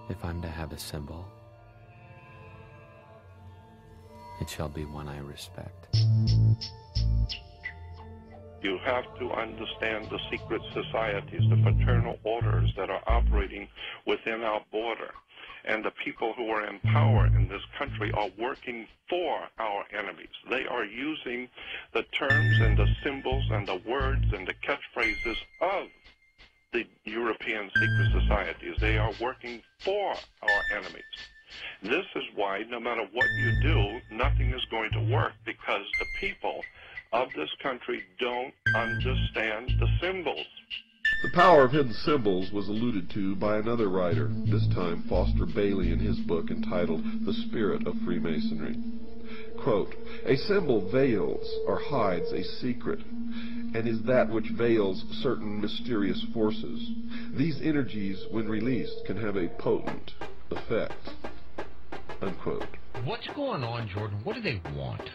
If I'm to have a symbol, it shall be one I respect. You have to understand the secret societies, the fraternal orders that are operating within our border. And the people who are in power in this country are working for our enemies. They are using the terms and the symbols and the words and the catchphrases of the European secret societies. They are working for our enemies. This is why no matter what you do, nothing is going to work, because the people of this country don't understand the symbols. The power of hidden symbols was alluded to by another writer, this time Foster Bailey, in his book entitled The Spirit of Freemasonry. Quote, "A symbol veils or hides a secret, and is that which veils certain mysterious forces. These energies, when released, can have a potent effect." Unquote. What's going on, Jordan? What do they want?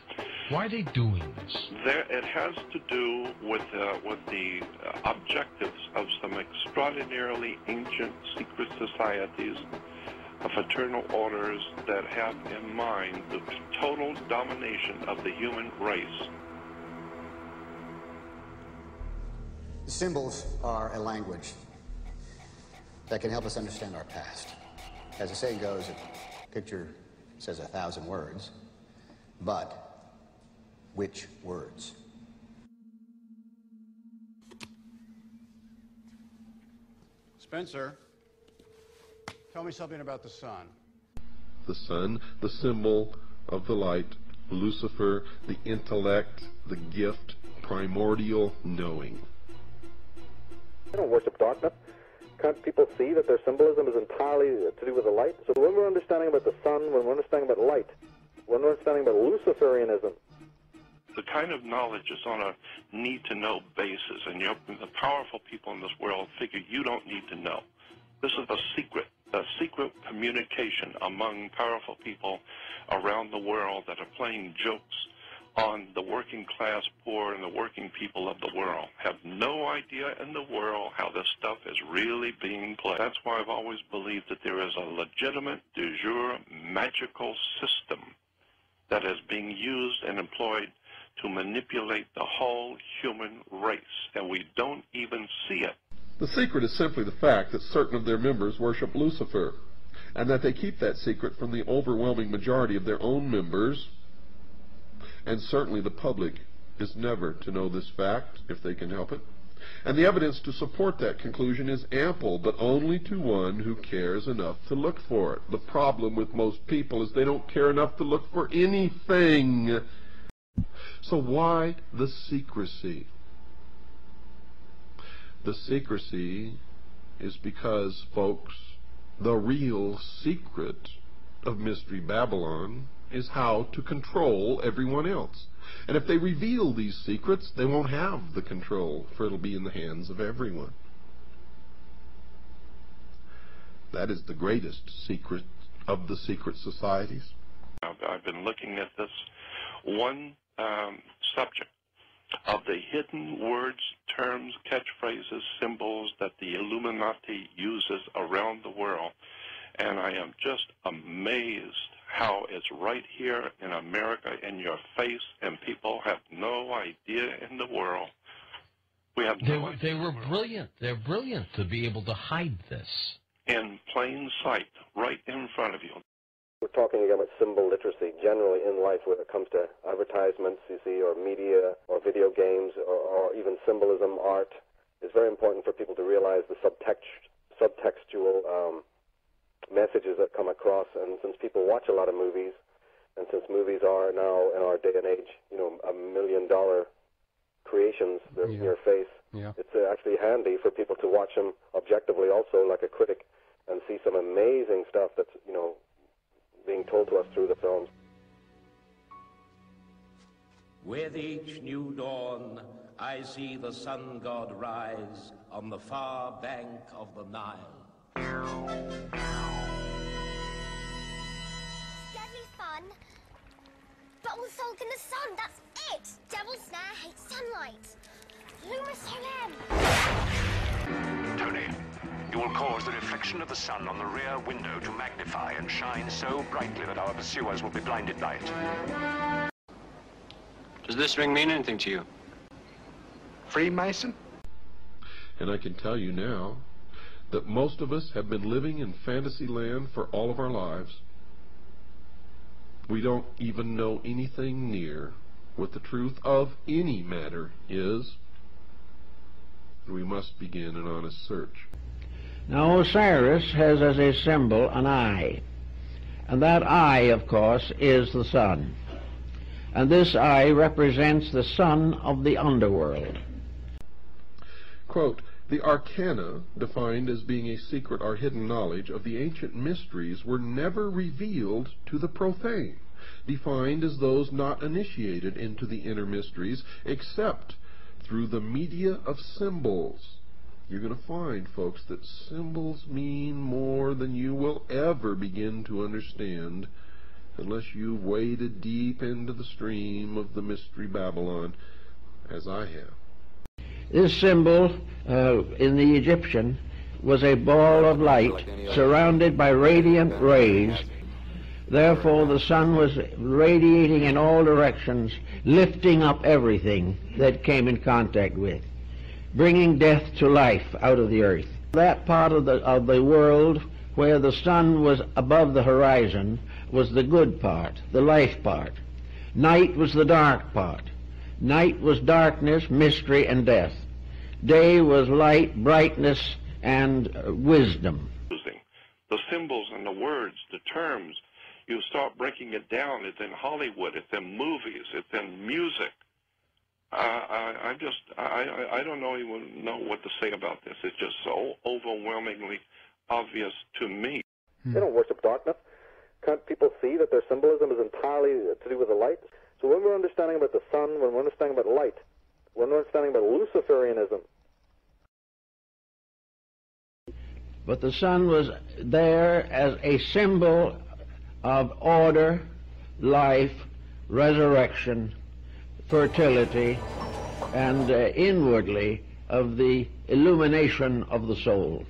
Why are they doing this? It has to do with the objectives of some extraordinarily ancient secret societies, fraternal orders that have in mind the total domination of the human race. Symbols are a language that can help us understand our past. As the saying goes, a picture says 1,000 words, but which words? Spencer, tell me something about the sun. The sun, the symbol of the light, Lucifer, the intellect, the gift, primordial knowing. They don't worship darkness. Can't people see that their symbolism is entirely to do with the light? So when we're understanding about the sun, when we're understanding about light, when we're understanding about Luciferianism, the kind of knowledge is on a need-to-know basis, and the powerful people in this world figure you don't need to know. This is a secret communication among powerful people around the world that are playing jokes on the working class poor and the working people of the world. Have no idea in the world how this stuff is really being played. That's why I've always believed that there is a legitimate, de jure, magical system that is being used and employed to manipulate the whole human race, and we don't even see it. The secret is simply the fact that certain of their members worship Lucifer, and that they keep that secret from the overwhelming majority of their own members, and certainly the public is never to know this fact if they can help it. And the evidence to support that conclusion is ample, but only to one who cares enough to look for it. The problem with most people is they don't care enough to look for anything. So why the secrecy? The secrecy is because, folks, the real secret of Mystery Babylon is how to control everyone else. And if they reveal these secrets, they won't have the control, for it'll be in the hands of everyone. That is the greatest secret of the secret societies. I've been looking at this one subject of the hidden words, terms, catchphrases, symbols that the Illuminati uses around the world, and I am just amazed how it's right here in America in your face, and people have no idea in the world. We have no idea. They were brilliant. They're brilliant to be able to hide this. In plain sight, right in front of you. we're talking again about symbol literacy generally in life when it comes to advertisements, you see, or media, or video games, or even symbolism, art. It's very important for people to realize the subtextual messages that come across. And since people watch a lot of movies, and since movies are now, in our day and age, you know, $1 million creations, they're in your face, it's actually handy for people to watch them objectively also, like a critic, and see some amazing stuff that's, you know, being told to us through the films. With each new dawn, I see the sun god rise on the far bank of the Nile. Deadly fun, but all salt in the sun, that's it! Devil's Snare hates sunlight. Luma Solem! Tony, You will cause the reflection of the sun on the rear window to magnify and shine so brightly that our pursuers will be blinded by it. Does this ring mean anything to you? Freemason? And I can tell you now that most of us have been living in fantasy land for all of our lives. We don't even know anything near what the truth of any matter is. We must begin an honest search. Now Osiris has as a symbol an eye, and that eye, of course, is the sun. And this eye represents the sun of the underworld. Quote, the arcana, defined as being a secret or hidden knowledge of the ancient mysteries, were never revealed to the profane, defined as those not initiated into the inner mysteries except through the media of symbols. You're going to find, folks, that symbols mean more than you will ever begin to understand unless you've waded deep into the stream of the mystery Babylon, as I have. This symbol in the Egyptian was a ball of light surrounded by radiant rays. Therefore the sun was radiating in all directions, lifting up everything that came in contact with, bringing death to life out of the earth. That part of the world where the sun was above the horizon was the good part, the life part. Night was the dark part. Night was darkness, mystery, and death. Day was light, brightness, and wisdom. The symbols and the words, the terms, you start breaking it down. It's in Hollywood, it's in movies, it's in music. I don't even know what to say about this. It's just so overwhelmingly obvious to me. They don't worship darkness. Can't people see that their symbolism is entirely to do with the light? So when we're understanding about the sun, when we're understanding about light, when we're understanding about Luciferianism. But the sun was there as a symbol of order, life, resurrection, fertility, and inwardly of the illumination of the soul.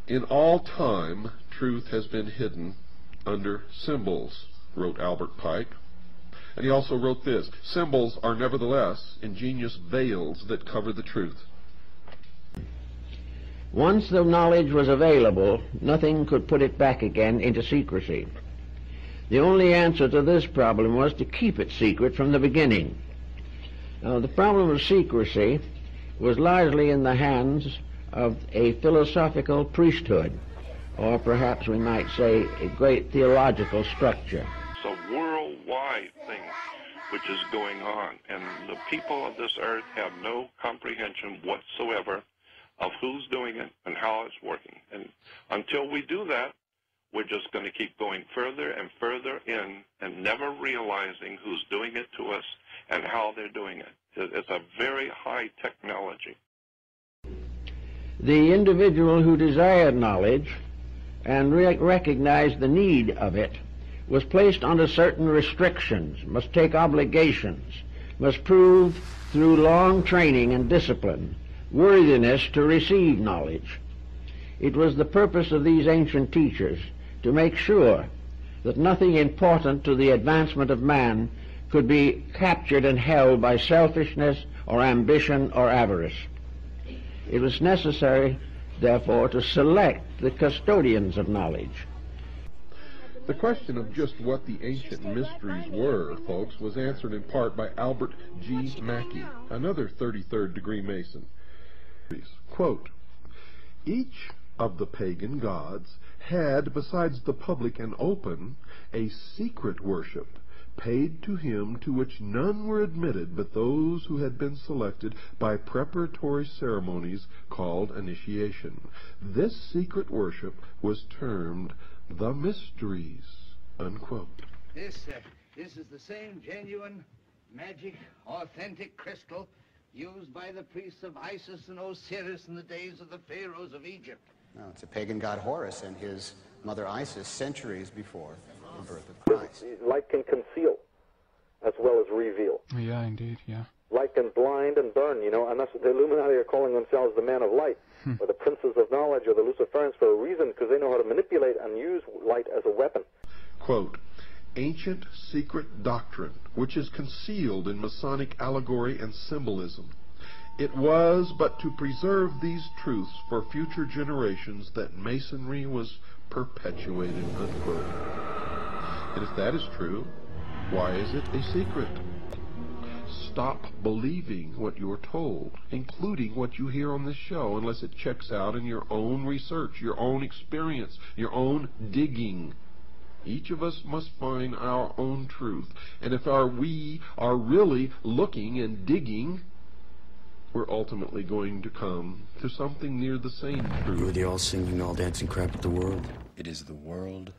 In all time, truth has been hidden under symbols, wrote Albert Pike. And he also wrote this, symbols are nevertheless ingenious veils that cover the truth. Once the knowledge was available, nothing could put it back again into secrecy. The only answer to this problem was to keep it secret from the beginning. Now, the problem of secrecy was largely in the hands of a philosophical priesthood, or perhaps we might say a great theological structure. It's a worldwide thing which is going on, and the people of this earth have no comprehension whatsoever of who's doing it and how it's working. And until we do that, we're just going to keep going further and further in and never realizing who's doing it to us and how they're doing it. It's a very high technology. The individual who desired knowledge and recognized the need of it was placed under certain restrictions, must take obligations, must prove through long training and discipline worthiness to receive knowledge. It was the purpose of these ancient teachers to make sure that nothing important to the advancement of man could be captured and held by selfishness or ambition or avarice. It was necessary, therefore, to select the custodians of knowledge. The question of just what the ancient mysteries were, folks, was answered in part by Albert G. Mackey, another 33rd degree Mason. Quote, each of the pagan gods had, besides the public and open, a secret worship paid to him to which none were admitted but those who had been selected by preparatory ceremonies called initiation. This secret worship was termed the mysteries, unquote. This is the same genuine, magic, authentic crystal used by the priests of Isis and Osiris in the days of the pharaohs of Egypt. No, it's a pagan god Horus and his mother Isis centuries before the birth of Christ. Light can conceal as well as reveal. Yeah, indeed, yeah. light can blind and burn, you know, and that's what the Illuminati are calling themselves, the men of light, or the princes of knowledge, or the Luciferians, for a reason, because they know how to manipulate and use light as a weapon. Quote, ancient secret doctrine, which is concealed in Masonic allegory and symbolism. It was but to preserve these truths for future generations that Masonry was perpetuated, unquote. And if that is true, why is it a secret? Stop believing what you're told, including what you hear on this show, unless it checks out in your own research, your own experience, your own digging. Each of us must find our own truth. And if we are really looking and digging, we're ultimately going to come to something near the same truth. You're the all-singing, all-dancing crap of the world. It is the world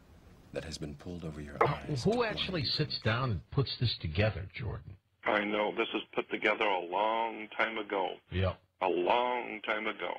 that has been pulled over your eyes. Who actually sits down and puts this together, Jordan? I know. This was put together a long time ago. Yeah. A long time ago.